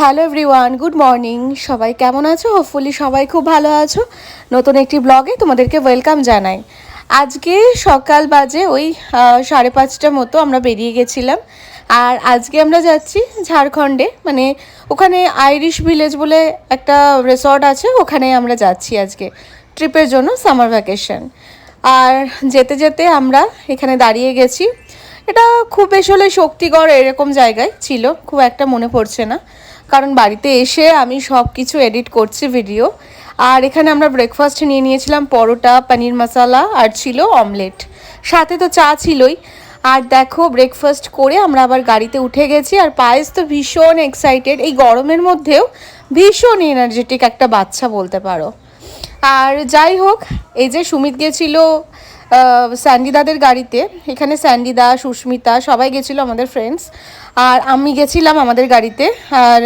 Hello everyone, good morning. সবাই কেমন আছো? হোপফুলি সবাই খুব ভালো আছো। নতুন একটি ব্লগে তোমাদেরকে ওয়েলকাম জানাই। আজকে সকাল বাজে ওই 5:30 মতো আমরা বেরিয়ে গেছিলাম। আর আজকে আমরা যাচ্ছি ঝাড়খণ্ডে, মানে ওখানে আইরিশ ভিলেজ বলে একটা রিসর্ট আছে, ওখানে আমরা যাচ্ছি আজকে ট্রিপের জন্য, সামার ভ্যাকেশন। আর যেতে যেতে আমরা এখানে দাঁড়িয়ে গেছি। এটা খুব বেশ হলে শক্তিগড় এরকম জায়গায় ছিল, খুব একটা মনে পড়ছে না, কারণ বাড়িতে এসে আমি সব কিছু এডিট করছি ভিডিও। আর এখানে আমরা ব্রেকফাস্ট নিয়ে নিয়েছিলাম পরোটা, পনির মশালা আর ছিল অমলেট, সাথে তো চা ছিলই। আর দেখো ব্রেকফাস্ট করে আমরা আবার গাড়িতে উঠে গেছি। আর পায়েস তো ভীষণ এক্সাইটেড, এই গরমের মধ্যেও ভীষণ এনার্জেটিক একটা বাচ্চা বলতে পারো। আর যাই হোক, এই যে সুমিত গেছিলো স্যান্ডিদাদের গাড়িতে, এখানে স্যান্ডিদা, সুস্মিতা সবাই গেছিলো আমাদের ফ্রেন্ডস। আর আমি গেছিলাম আমাদের গাড়িতে, আর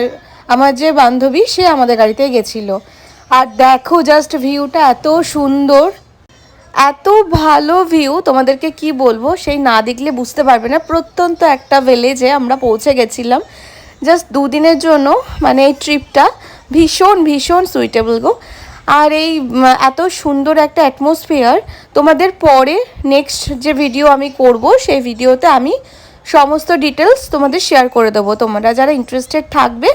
আমার যে বান্ধবী সে আমাদের গাড়িতে গেছিলো। আর দেখো জাস্ট ভিউটা এত সুন্দর, এত ভালো ভিউ, তোমাদেরকে কি বলবো, সেই না দেখলে বুঝতে পারবে না। প্রত্যন্ত একটা ভিলেজে আমরা পৌঁছে গেছিলাম জাস্ট 2 দিনের জন্য, মানে এই ট্রিপটা ভীষণ ভীষণ সুইটেবল গো। আর এই এত সুন্দর একটা অ্যাটমসফিয়ার তোমাদের পরে নেক্সট যে ভিডিও আমি করব সেই ভিডিওতে আমি সমস্ত ডিটেলস তোমাদের শেয়ার করে দেবো। তোমরা যারা ইন্টারেস্টেড থাকবে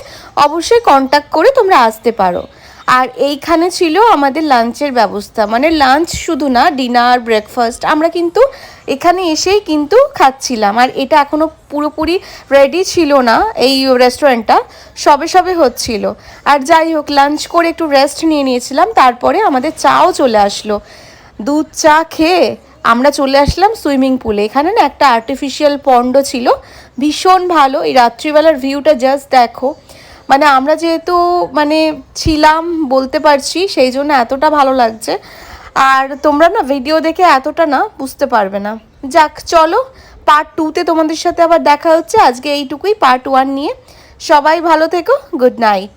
অবশ্যই কন্ট্যাক্ট করে তোমরা আসতে পারো। আর এইখানে ছিল আমাদের লাঞ্চের ব্যবস্থা, মানে লাঞ্চ শুধু না, ডিনার, ব্রেকফাস্ট আমরা কিন্তু এখানে এসেই কিন্তু খাচ্ছিলাম। আর এটা এখনও পুরোপুরি রেডি ছিল না, এই রেস্টুরেন্টটা সবে সবে হচ্ছিল। আর যাই হোক, লাঞ্চ করে একটু রেস্ট নিয়ে নিয়েছিলাম, তারপরে আমাদের চাও চলে আসলো। দুধ চা খেয়ে আমরা চলে আসলাম সুইমিং পুলে। এখানে না একটা আর্টিফিশিয়াল পন্ডও ছিল, ভীষণ ভালো। এই রাত্রিবেলার ভিউটা জাস্ট দেখো, মানে আমরা যেহেতু মানে ছিলাম বলতে পারছি, সেই জন্য এতটা ভালো লাগছে। আর তোমরা না ভিডিও দেখে এতটা না বুঝতে পারবে না। যাক চলো, পার্ট 2তে তোমাদের সাথে আবার দেখা হচ্ছে। আজকে এইটুকুই পার্ট 1 নিয়ে। সবাই ভালো থেকো, গুড নাইট।